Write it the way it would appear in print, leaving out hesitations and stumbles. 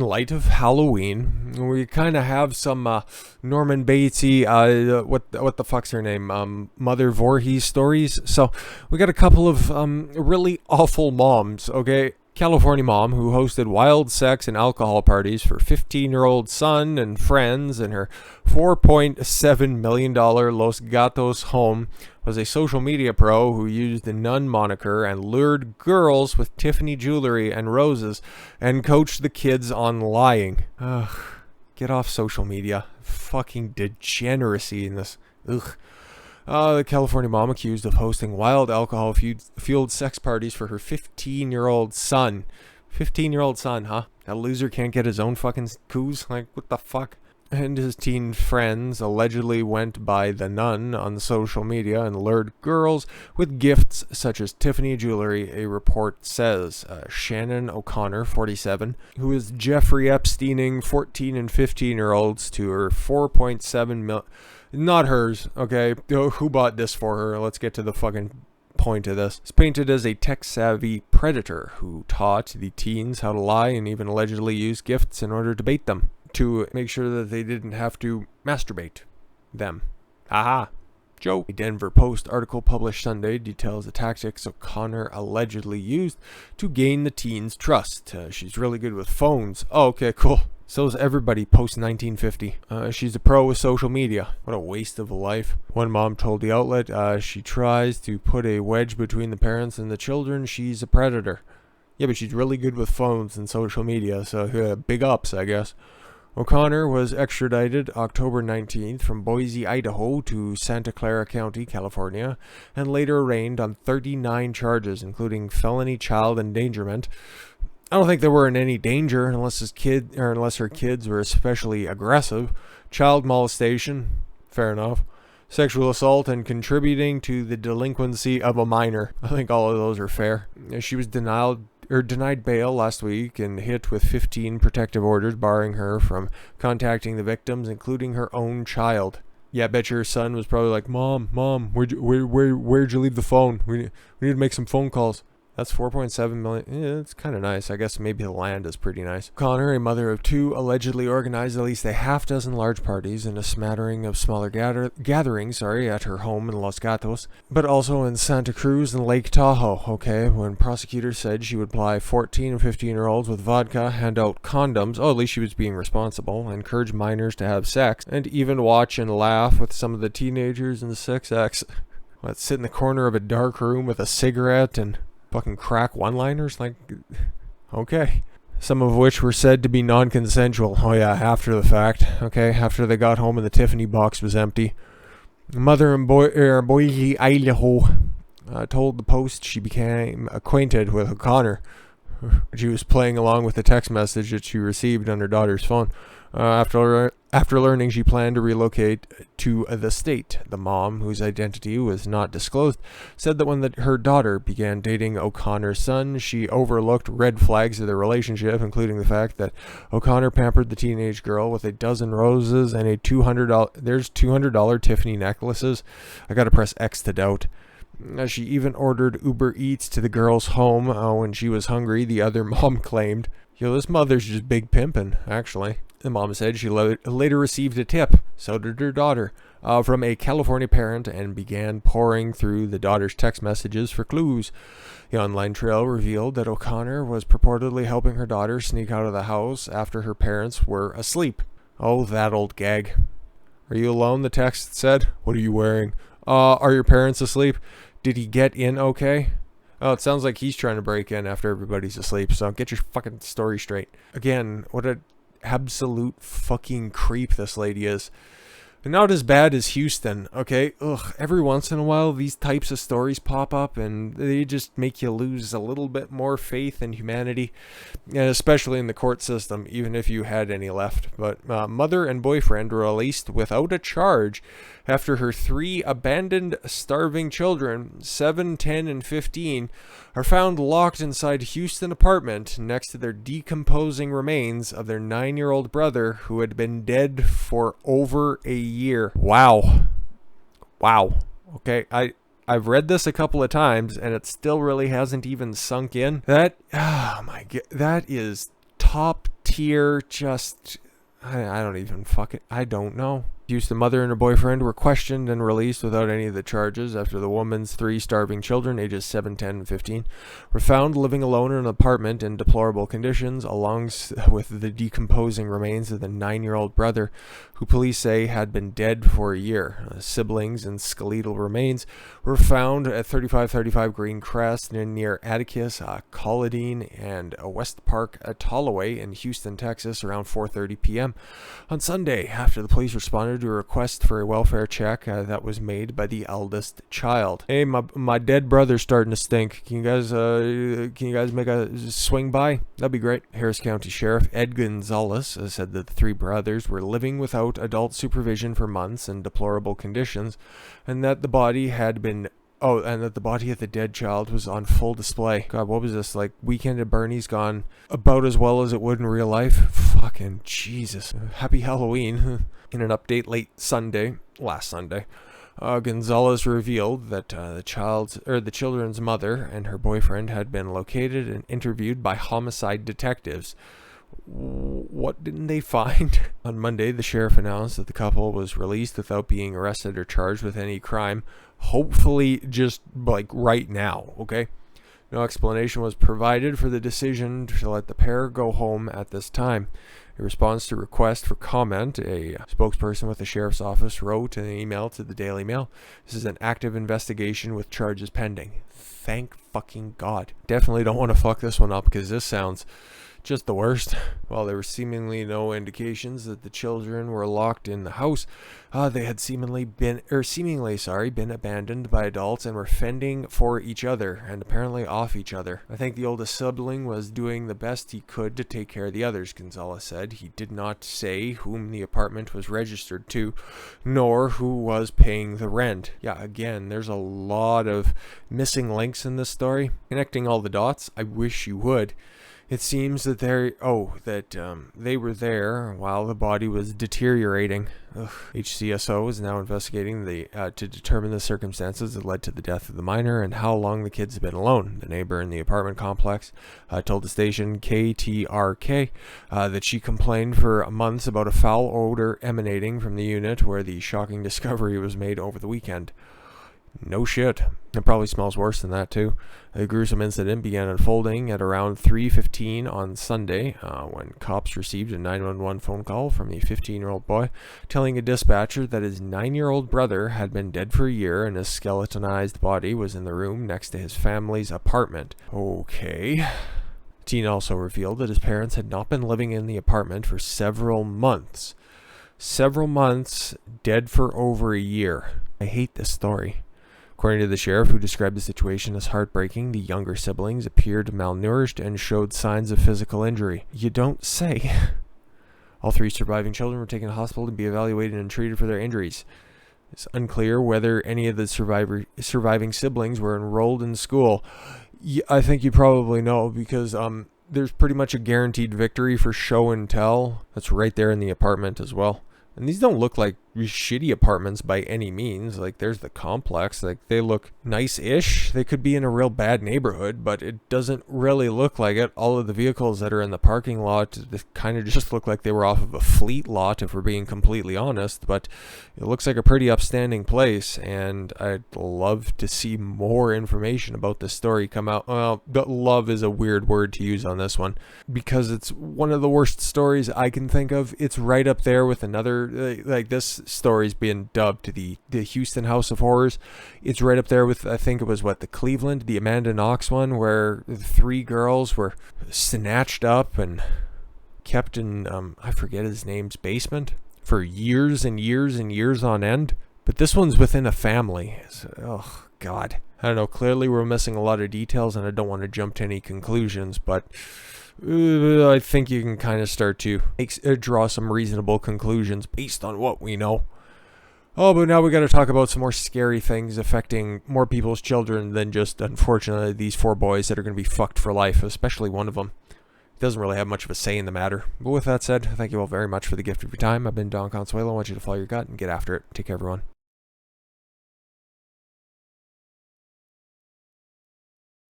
In light of Halloween, we kind of have some Norman Batesy, what the fuck's her name, Mother Voorhees stories. So we got a couple of really awful moms. Okay, California mom who hosted wild sex and alcohol parties for 15-year-old son and friends in her $4.7 million Los Gatos home was a social media pro who used the nun moniker and lured girls with Tiffany jewelry and roses and coached the kids on lying. Ugh, get off social media. Fucking degeneracy in this. Ugh. The California mom accused of hosting wild alcohol-fueled sex parties for her 15-year-old son. 15-year-old son, huh? That loser can't get his own fucking coos? Like, what the fuck? And his teen friends allegedly went by the nun on social media and lured girls with gifts such as Tiffany jewelry, a report says. Shannon O'Connor, 47, who is Jeffrey Epsteining 14 and 15-year-olds to her 4.7 mil... Not hers, okay? Who bought this for her? Let's get to the fucking point of this. It's painted as a tech-savvy predator who taught the teens how to lie and even allegedly used gifts in order to bait them, to make sure that they didn't have to masturbate them. Haha. Joke. A Denver Post article published Sunday details the tactics O'Connor allegedly used to gain the teens' trust. She's really good with phones. Oh, okay, cool. So is everybody post-1950. She's a pro with social media. What a waste of a life. One mom told the outlet she tries to put a wedge between the parents and the children. She's a predator. Yeah, but she's really good with phones and social media, so big ups, I guess. O'Connor was extradited October 19th from Boise, Idaho to Santa Clara County, California, and later arraigned on 39 charges, including felony child endangerment. I don't think they were in any danger unless her kids were especially aggressive. Child molestation, fair enough. Sexual assault and contributing to the delinquency of a minor. I think all of those are fair. She was denied bail last week and hit with 15 protective orders barring her from contacting the victims, including her own child. Yeah, I bet your son was probably like, Mom, where'd you leave the phone? We need to make some phone calls. That's 4.7 million. Yeah, it's kind of nice. I guess maybe the land is pretty nice. Connor, a mother of two, allegedly organized at least a half-dozen large parties and a smattering of smaller gatherings at her home in Los Gatos, but also in Santa Cruz and Lake Tahoe, okay, when prosecutors said she would ply 14 and 15-year-olds with vodka, hand out condoms, at least she was being responsible, encourage minors to have sex, and even watch and laugh with some of the teenagers in the sex acts. Let's sit in the corner of a dark room with a cigarette and fucking crack one-liners, like, okay. Some of which were said to be non-consensual. Oh yeah, after the fact, okay, after they got home and the Tiffany box was empty. Mother in Boise, Idaho, told the Post she became acquainted with O'Connor. She was playing along with the text message that she received on her daughter's phone. After learning she planned to relocate to the state, the mom, whose identity was not disclosed, said that when her daughter began dating O'Connor's son, she overlooked red flags of their relationship, including the fact that O'Connor pampered the teenage girl with a dozen roses and a $200 Tiffany necklaces. I gotta press X to doubt. She even ordered Uber Eats to the girl's home when she was hungry, the other mom claimed. Yo, this mother's just big pimpin', actually. The mom said she later received a tip, so did her daughter, from a California parent and began poring through the daughter's text messages for clues. The online trail revealed that O'Connor was purportedly helping her daughter sneak out of the house after her parents were asleep. Oh, that old gag. Are you alone? The text said. What are you wearing? Are your parents asleep? Did he get in okay? Oh, it sounds like he's trying to break in after everybody's asleep, so get your fucking story straight. Again, what a absolute fucking creep this lady is. Not as bad as Houston, okay? Ugh, every once in a while these types of stories pop up and they just make you lose a little bit more faith in humanity, and especially in the court system, even if you had any left. But mother and boyfriend were released without a charge after her 3 abandoned starving children, 7, 10, and 15, are found locked inside Houston apartment next to their decomposing remains of their 9-year-old brother who had been dead for over a year. Wow. Okay, I've read this a couple of times and it still really hasn't even sunk in. Oh my god, that is top tier here just, I don't even I don't know. The mother and her boyfriend were questioned and released without any of the charges after the woman's 3 starving children, ages 7, 10, and 15, were found living alone in an apartment in deplorable conditions, along with the decomposing remains of the 9-year-old brother, who police say had been dead for a year. Siblings and skeletal remains were found at 3535 Green Crest near Atticus, Colladine, and West Park at Holloway in Houston, Texas, around 4:30 p.m. on Sunday, after the police responded to a request for a welfare check that was made by the eldest child. Hey, my dead brother's starting to stink. Can you guys make a swing by? That'd be great. Harris County Sheriff Ed Gonzalez said that the 3 brothers were living without adult supervision for months in deplorable conditions, and that the body of the dead child was on full display. God, what was this? Like, Weekend at Bernie's gone about as well as it would in real life? Fucking Jesus. Happy Halloween. In an update last Sunday, Gonzalez revealed that the children's mother and her boyfriend had been located and interviewed by homicide detectives. What didn't they find? On Monday, the sheriff announced that the couple was released without being arrested or charged with any crime. Hopefully just like right now, okay? No explanation was provided for the decision to let the pair go home at this time. In response to request for comment, a spokesperson with the sheriff's office wrote in an email to the Daily Mail, "This is an active investigation with charges pending." Thank fucking God. Definitely don't want to fuck this one up because this sounds just the worst. While there were seemingly no indications that the children were locked in the house, they had seemingly been abandoned by adults and were fending for each other and apparently off each other. I think the oldest sibling was doing the best he could to take care of the others, Gonzalez said. He did not say whom the apartment was registered to, nor who was paying the rent. Yeah, again, there's a lot of missing links in this story. Connecting all the dots, I wish you would. It seems that they were there while the body was deteriorating. HCSO is now investigating to determine the circumstances that led to the death of the minor and how long the kids have been alone. The neighbor in the apartment complex told the station KTRK that she complained for months about a foul odor emanating from the unit where the shocking discovery was made over the weekend. No shit. It probably smells worse than that too. The gruesome incident began unfolding at around 3:15 on Sunday when cops received a 911 phone call from the 15-year-old boy telling a dispatcher that his 9-year-old brother had been dead for a year and his skeletonized body was in the room next to his family's apartment. Okay. Teen also revealed that his parents had not been living in the apartment for several months. Several months, dead for over a year. I hate this story. According to the sheriff, who described the situation as heartbreaking, the younger siblings appeared malnourished and showed signs of physical injury. You don't say. All 3 surviving children were taken to hospital to be evaluated and treated for their injuries. It's unclear whether any of the surviving siblings were enrolled in school. I think you probably know because there's pretty much a guaranteed victory for show and tell. That's right there in the apartment as well. And these don't look like shitty apartments by any means. Like, there's the complex. Like, they look nice-ish. They could be in a real bad neighborhood, but it doesn't really look like it. All of the vehicles that are in the parking lot kind of just look like they were off of a fleet lot, if we're being completely honest. But it looks like a pretty upstanding place, and I'd love to see more information about this story come out. Well, love is a weird word to use on this one, because it's one of the worst stories I can think of. It's right up there with another, like this story's being dubbed to the Houston House of Horrors. It's right up there with, I think it was the Cleveland, the Amanda Knox one, where 3 girls were snatched up and kept in, I forget his name's basement for years and years and years on end. But this one's within a family. Oh, God. I don't know. Clearly we're missing a lot of details, and I don't want to jump to any conclusions, but I think you can kind of start to draw some reasonable conclusions based on what we know. Oh, but now we got to talk about some more scary things affecting more people's children than just, unfortunately, these 4 boys that are going to be fucked for life, especially one of them. He doesn't really have much of a say in the matter. But with that said, thank you all very much for the gift of your time. I've been Don Consuelo. I want you to follow your gut and get after it. Take care, everyone.